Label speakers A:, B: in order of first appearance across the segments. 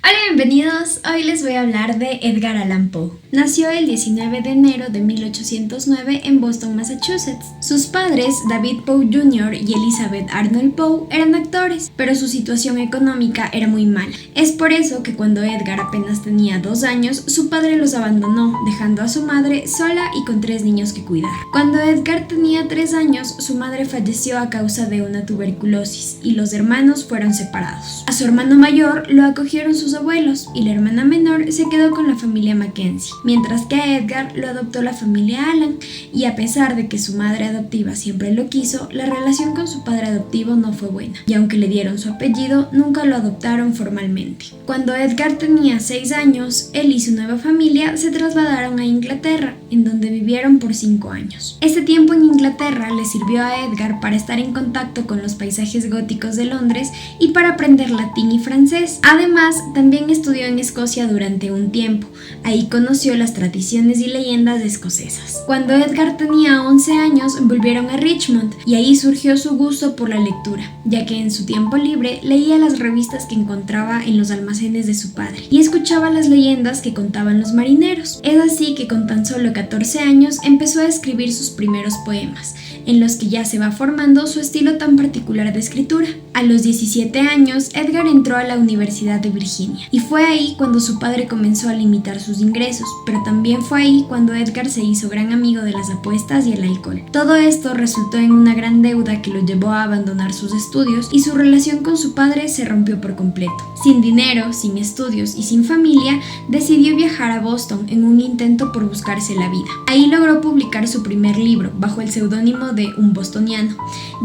A: Hola, bienvenidos. Hoy les voy a hablar de Edgar Allan Poe. Nació el 19 de enero de 1809 en Boston, Massachusetts. Sus padres, David Poe Jr. y Elizabeth Arnold Poe, eran actores, pero su situación económica era muy mala. Es por eso que cuando Edgar apenas tenía 2 años, su padre los abandonó, dejando a su madre sola y con 3 niños que cuidar. Cuando Edgar tenía 3 años, su madre falleció a causa de una tuberculosis y los hermanos fueron separados. A su hermano mayor lo acogieron sus abuelos y la hermana menor se quedó con la familia Mackenzie, mientras que a Edgar lo adoptó la familia Allan, y a pesar de que su madre adoptiva siempre lo quiso, la relación con su padre adoptivo no fue buena, y aunque le dieron su apellido, nunca lo adoptaron formalmente. Cuando Edgar tenía 6 años, él y su nueva familia se trasladaron a Inglaterra, en donde vivieron por 5 años. Este tiempo en Inglaterra le sirvió a Edgar para estar en contacto con los paisajes góticos de Londres y para aprender latín y francés. Además, también estudió en Escocia durante un tiempo. Ahí conoció las tradiciones y leyendas escocesas. Cuando Edgar tenía 11 años, volvieron a Richmond y ahí surgió su gusto por la lectura, ya que en su tiempo libre leía las revistas que encontraba en los almacenes de su padre y escuchaba las leyendas que contaban los marineros. Es así que con tan solo 14 años empezó a escribir sus primeros poemas, en los que ya se va formando su estilo tan particular de escritura. A los 17 años, Edgar entró a la Universidad de Virginia, y fue ahí cuando su padre comenzó a limitar sus ingresos, pero también fue ahí cuando Edgar se hizo gran amigo de las apuestas y el alcohol. Todo esto resultó en una gran deuda que lo llevó a abandonar sus estudios, y su relación con su padre se rompió por completo. Sin dinero, sin estudios y sin familia, decidió viajar a Boston en un intento por buscarse la vida. Ahí logró publicar su primer libro, bajo el seudónimo de Un Bostoniano,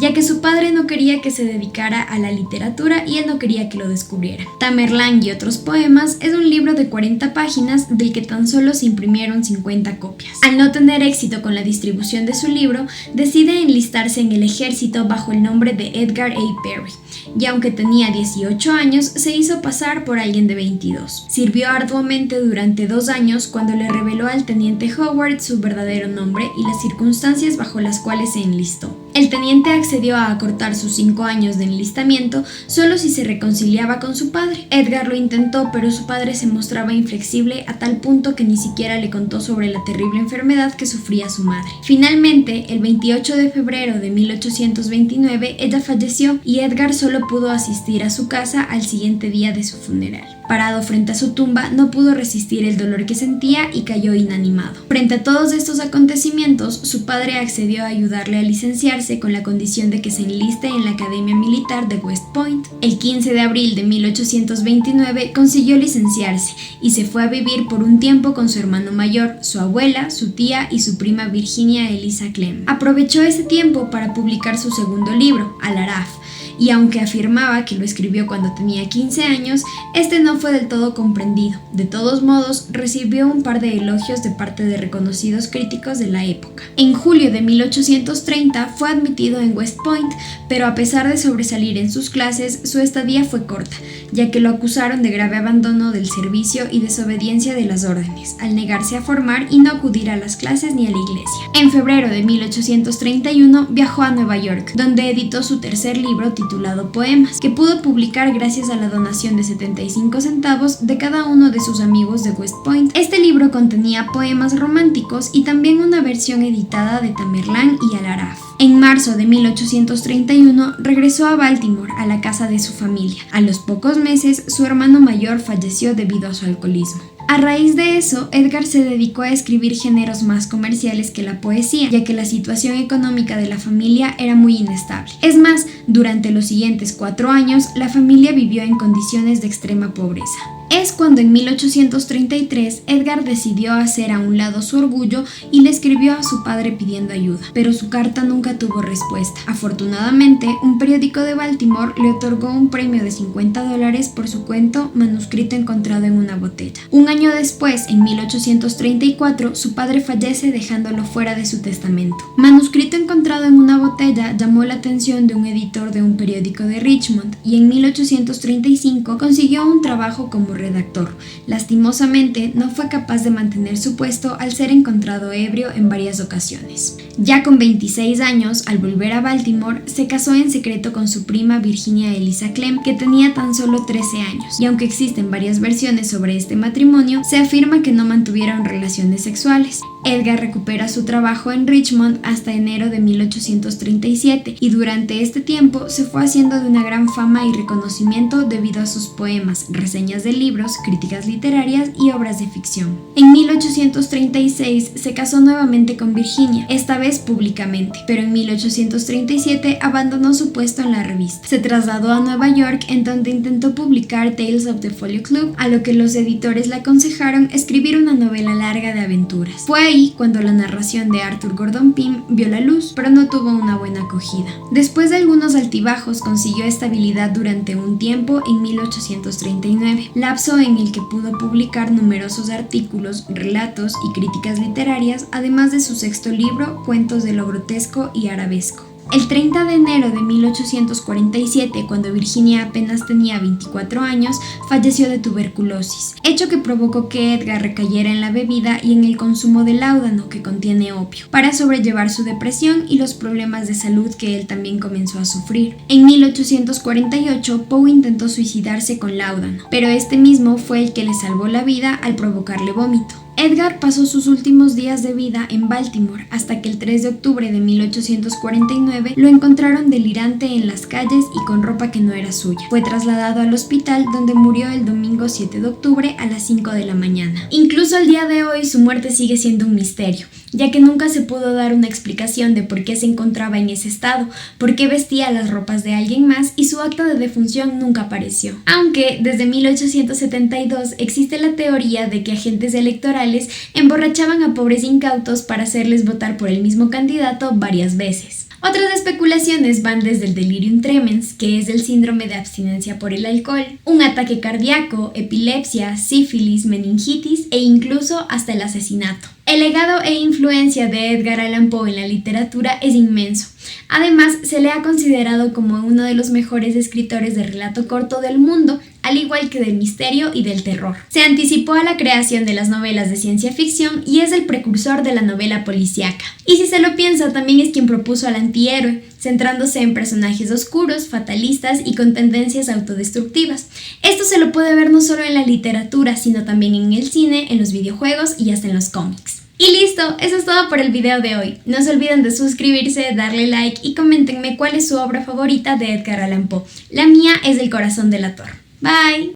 A: ya que su padre no quería que se dedicara a la literatura y él no quería que lo descubrieran. Tamerlán y otros poemas es un libro de 40 páginas del que tan solo se imprimieron 50 copias. Al no tener éxito con la distribución de su libro, decide enlistarse en el ejército bajo el nombre de Edgar A. Perry, y aunque tenía 18 años, se hizo pasar por alguien de 22. Sirvió arduamente durante 2 años cuando le reveló al teniente Howard su verdadero nombre y las circunstancias bajo las cuales se enlistó. El teniente accedió a acortar sus 5 años de enlistamiento solo si se reconciliaba con su padre. Edgar lo intentó, pero su padre se mostraba inflexible a tal punto que ni siquiera le contó sobre la terrible enfermedad que sufría su madre. Finalmente, el 28 de febrero de 1829, ella falleció y Edgar solo pudo asistir a su casa al siguiente día de su funeral. Parado frente a su tumba, no pudo resistir el dolor que sentía y cayó inanimado. Frente a todos estos acontecimientos, su padre accedió a ayudarle a licenciarse con la condición de que se enliste en la Academia Militar de West Point. El 15 de abril de 1829 consiguió licenciarse y se fue a vivir por un tiempo con su hermano mayor, su abuela, su tía y su prima Virginia Eliza Clem. Aprovechó ese tiempo para publicar su segundo libro, Al-Araf, y aunque afirmaba que lo escribió cuando tenía 15 años, este no fue del todo comprendido. De todos modos, recibió un par de elogios de parte de reconocidos críticos de la época. En julio de 1830 fue admitido en West Point, pero a pesar de sobresalir en sus clases, su estadía fue corta, ya que lo acusaron de grave abandono del servicio y desobediencia de las órdenes, al negarse a formar y no acudir a las clases ni a la iglesia. En febrero de 1831 viajó a Nueva York, donde editó su tercer libro titulado Poemas, que pudo publicar gracias a la donación de 75 centavos de cada uno de sus amigos de West Point. Este libro contenía poemas románticos y también una versión editada de Tamerlán y Al-Araf. En marzo de 1831 regresó a Baltimore, a la casa de su familia. A los pocos meses, su hermano mayor falleció debido a su alcoholismo. A raíz de eso, Edgar se dedicó a escribir géneros más comerciales que la poesía, ya que la situación económica de la familia era muy inestable. Es más, durante los siguientes 4 años, la familia vivió en condiciones de extrema pobreza. Es cuando en 1833 Edgar decidió hacer a un lado su orgullo y le escribió a su padre pidiendo ayuda, pero su carta nunca tuvo respuesta. Afortunadamente, un periódico de Baltimore le otorgó un premio de $50 por su cuento Manuscrito encontrado en una botella. Un año después, en 1834, su padre fallece dejándolo fuera de su testamento. Manuscrito encontrado en una botella llamó la atención de un editor de un periódico de Richmond y en 1835 consiguió un trabajo como corredactor. Lastimosamente, no fue capaz de mantener su puesto al ser encontrado ebrio en varias ocasiones. Ya con 26 años, al volver a Baltimore, se casó en secreto con su prima Virginia Eliza Clem, que tenía tan solo 13 años, y aunque existen varias versiones sobre este matrimonio, se afirma que no mantuvieron relaciones sexuales. Edgar recupera su trabajo en Richmond hasta enero de 1837 y durante este tiempo se fue haciendo de una gran fama y reconocimiento debido a sus poemas, reseñas de libros, críticas literarias y obras de ficción. En 1836 se casó nuevamente con Virginia, esta vez públicamente, pero en 1837 abandonó su puesto en la revista. Se trasladó a Nueva York, en donde intentó publicar Tales of the Folio Club, a lo que los editores le aconsejaron escribir una novela larga de aventuras. Fue ahí cuando la narración de Arthur Gordon Pym vio la luz, pero no tuvo una buena acogida. Después de algunos altibajos, consiguió estabilidad durante un tiempo en 1839, lapso en el que pudo publicar numerosos artículos, relatos y críticas literarias, además de su sexto libro, Cuentos de lo grotesco y arabesco. El 30 de enero de 1847, cuando Virginia apenas tenía 24 años, falleció de tuberculosis, hecho que provocó que Edgar recayera en la bebida y en el consumo de láudano, que contiene opio, para sobrellevar su depresión y los problemas de salud que él también comenzó a sufrir. En 1848, Poe intentó suicidarse con láudano, pero este mismo fue el que le salvó la vida al provocarle vómito. Edgar pasó sus últimos días de vida en Baltimore hasta que el 3 de octubre de 1849 lo encontraron delirante en las calles y con ropa que no era suya. Fue trasladado al hospital, donde murió el domingo 7 de octubre a las 5 de la mañana. Incluso al día de hoy su muerte sigue siendo un misterio, ya que nunca se pudo dar una explicación de por qué se encontraba en ese estado, por qué vestía las ropas de alguien más y su acta de defunción nunca apareció. Aunque desde 1872 existe la teoría de que agentes electorales emborrachaban a pobres incautos para hacerles votar por el mismo candidato varias veces. Otras especulaciones van desde el delirium tremens, que es el síndrome de abstinencia por el alcohol, un ataque cardíaco, epilepsia, sífilis, meningitis e incluso hasta el asesinato. El legado e influencia de Edgar Allan Poe en la literatura es inmenso. Además, se le ha considerado como uno de los mejores escritores de relato corto del mundo, al igual que del misterio y del terror. Se anticipó a la creación de las novelas de ciencia ficción y es el precursor de la novela policíaca. Y si se lo piensa, también es quien propuso al antihéroe, centrándose en personajes oscuros, fatalistas y con tendencias autodestructivas. Esto se lo puede ver no solo en la literatura, sino también en el cine, en los videojuegos y hasta en los cómics. Y listo, eso es todo por el video de hoy. No se olviden de suscribirse, darle like y coméntenme cuál es su obra favorita de Edgar Allan Poe. La mía es El corazón delator. Bye.